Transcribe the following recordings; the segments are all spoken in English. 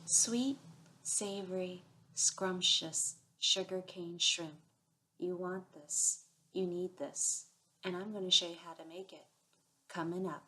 Sweet, savory, scrumptious sugarcane shrimp. You want this. You need this. And I'm going to show you how to make it. Coming up.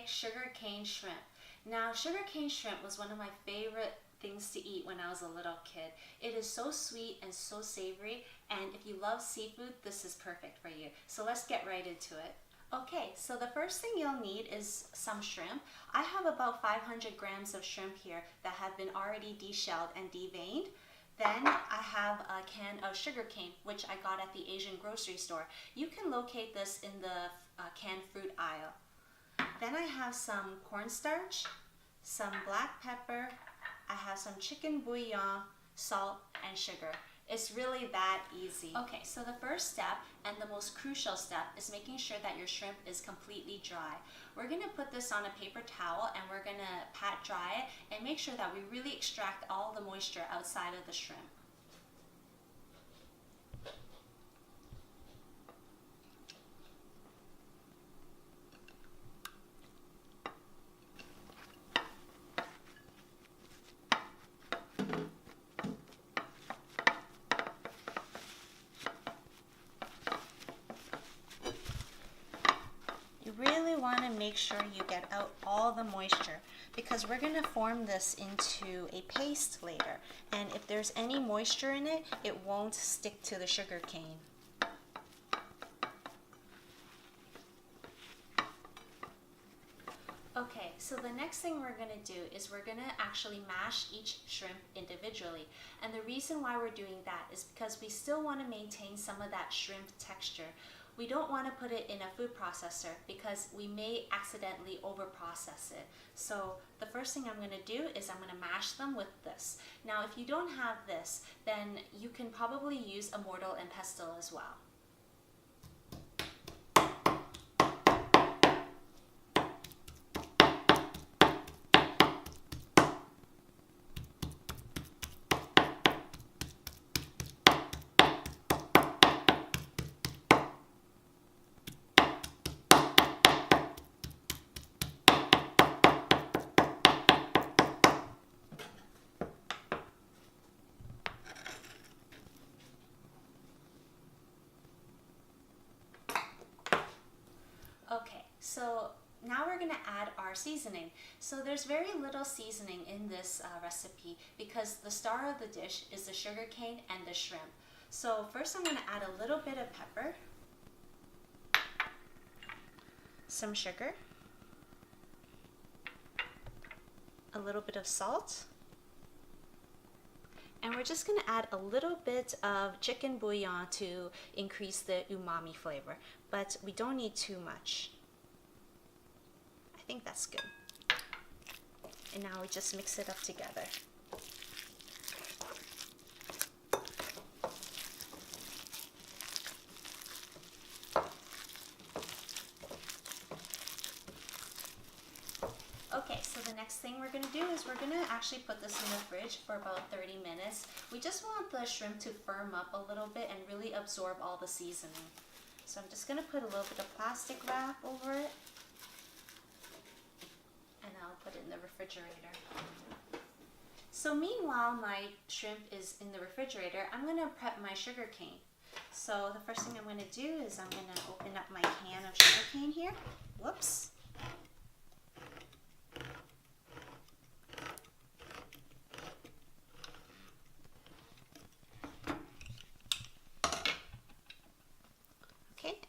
Sugarcane shrimp. Now, sugarcane shrimp was one of my favorite things to eat when I was a little kid. It is so sweet and so savory, and if you love seafood, this is perfect for you. So let's get right into it. Okay, so the first thing you'll need is some shrimp. I have about 500 grams of shrimp here that have been already deshelled and deveined. Then I have a can of sugarcane, which I got at the Asian grocery store. You can locate this in the canned fruit aisle. Then I have some cornstarch, some black pepper, I have some chicken bouillon, salt, and sugar. It's really that easy. Okay, so the first step and the most crucial step is making sure that your shrimp is completely dry. We're gonna put this on a paper towel and we're gonna pat dry it and make sure that we really extract all the moisture outside of the shrimp. Really want to make sure you get out all the moisture because we're going to form this into a paste later, and if there's any moisture in it, it won't stick to the sugar cane. Okay, so the next thing we're going to do is we're going to actually mash each shrimp individually, and the reason why we're doing that is because we still want to maintain some of that shrimp texture. We don't want to put it in a food processor because we may accidentally over-process it. So the first thing I'm going to do is I'm going to mash them with this. Now if you don't have this, then you can probably use a mortar and pestle as well. Okay, so now we're going to add our seasoning. So there's very little seasoning in this recipe because the star of the dish is the sugarcane and the shrimp. So first I'm going to add a little bit of pepper, some sugar, a little bit of salt, and we're just going to add a little bit of chicken bouillon to increase the umami flavor, but we don't need too much. I think that's good. And now we just mix it up together. Okay, so the next thing we're going to do is we're going to actually put this in the fridge for about 30 minutes. We just want the shrimp to firm up a little bit and really absorb all the seasoning. So I'm just going to put a little bit of plastic wrap over it, and I'll put it in the refrigerator. So meanwhile my shrimp is in the refrigerator, I'm going to prep my sugar cane. So the first thing I'm going to do is I'm going to open up my can of sugar cane here. Whoops.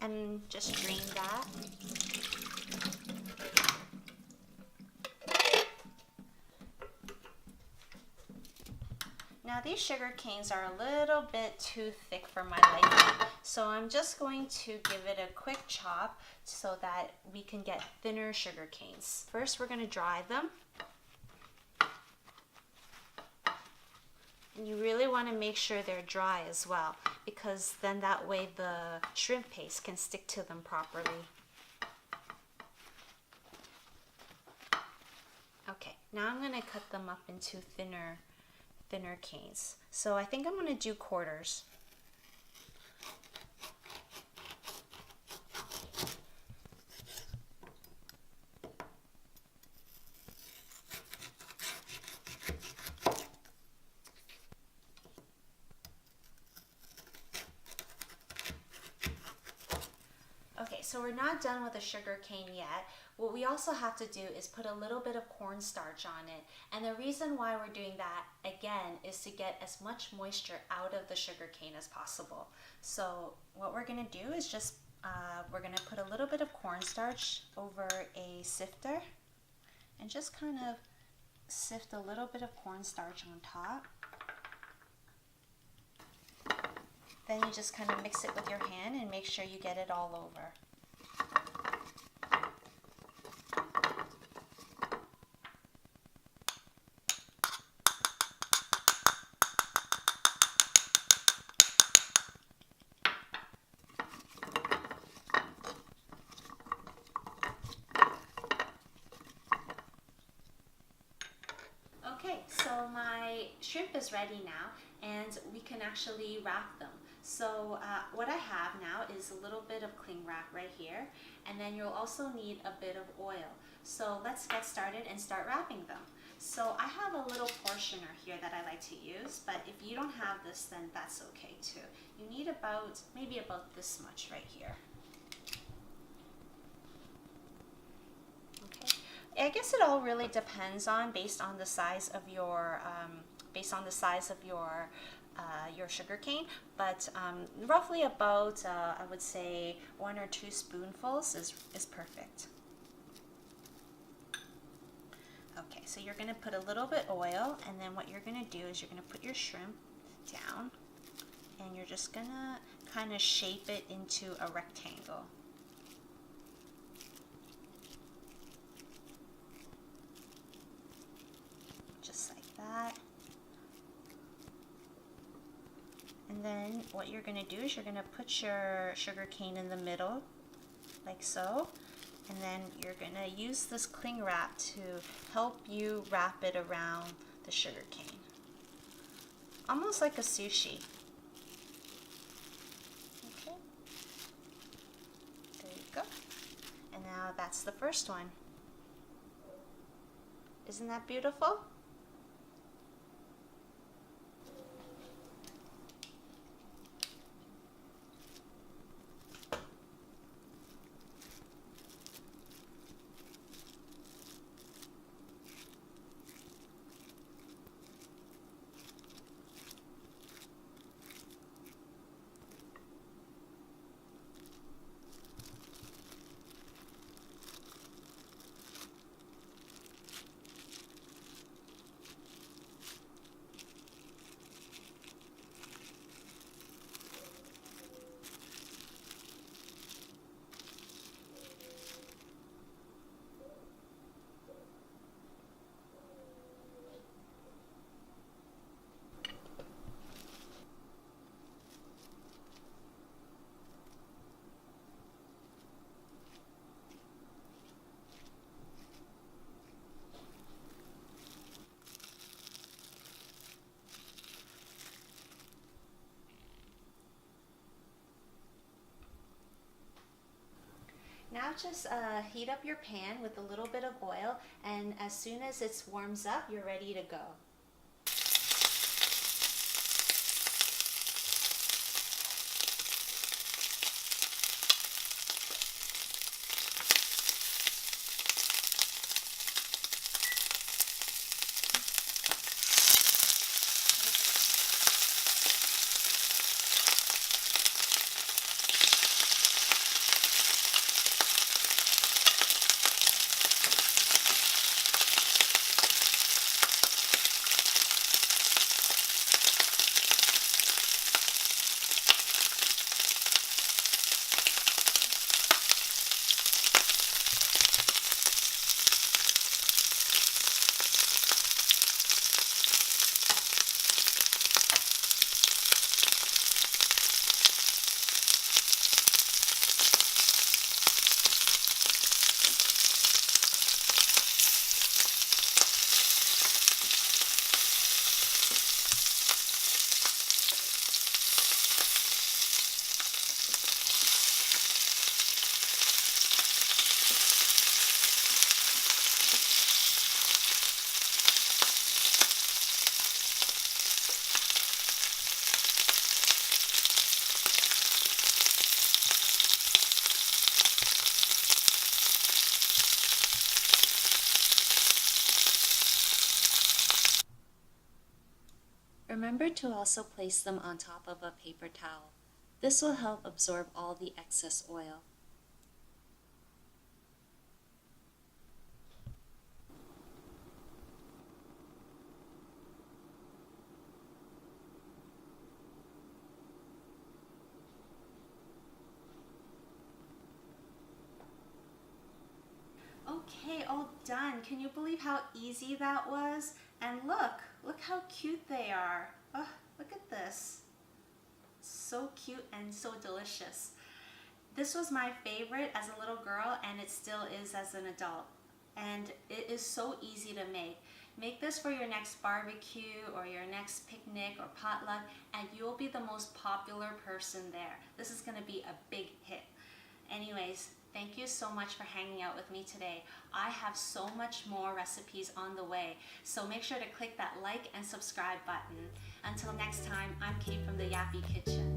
and just drain that. Now these sugar canes are a little bit too thick for my liking, so I'm just going to give it a quick chop so that we can get thinner sugar canes. First we're going to dry them. And you really want to make sure they're dry as well, because then that way the shrimp paste can stick to them properly. Okay, now I'm going to cut them up into thinner canes. So I think I'm going to do quarters. Okay, so we're not done with the sugar cane yet. What we also have to do is put a little bit of cornstarch on it. And the reason why we're doing that, again, is to get as much moisture out of the sugar cane as possible. So what we're going to do is just, we're going to put a little bit of cornstarch over a sifter and just kind of sift a little bit of cornstarch on top. Then you just kind of mix it with your hand and make sure you get it all over. Okay, so my shrimp is ready now, and we can actually wrap them. So what I have now is a little bit of cling wrap right here, and then you'll also need a bit of oil. So let's get started and start wrapping them. So I have a little portioner here that I like to use, but if you don't have this, then that's okay too. You need maybe about this much right here. I guess it all really depends on based on the size of your your sugar cane, but roughly about I would say 1 or 2 spoonfuls is perfect. Okay, so you're going to put a little bit oil, and then what you're going to do is you're going to put your shrimp down, and you're just going to kind of shape it into a rectangle. Just like that. And then what you're going to do is you're going to put your sugar cane in the middle, like so. And then you're going to use this cling wrap to help you wrap it around the sugar cane. Almost like a sushi. Okay. There you go. And now that's the first one. Isn't that beautiful? Now just heat up your pan with a little bit of oil, and as soon as it warms up, you're ready to go. remember to also place them on top of a paper towel. This will help absorb all the excess oil. Okay, all done. Can you believe how easy that was? And look how cute they are. Oh, look at this. So cute and so delicious. This was my favorite as a little girl, and it still is as an adult. And it is so easy to make. Make this for your next barbecue or your next picnic or potluck, and you'll be the most popular person there. This is gonna be a big hit. Anyways, thank you so much for hanging out with me today. I have so much more recipes on the way, so make sure to click that like and subscribe button. Until next time, I'm Kate from the Yappy Kitchen.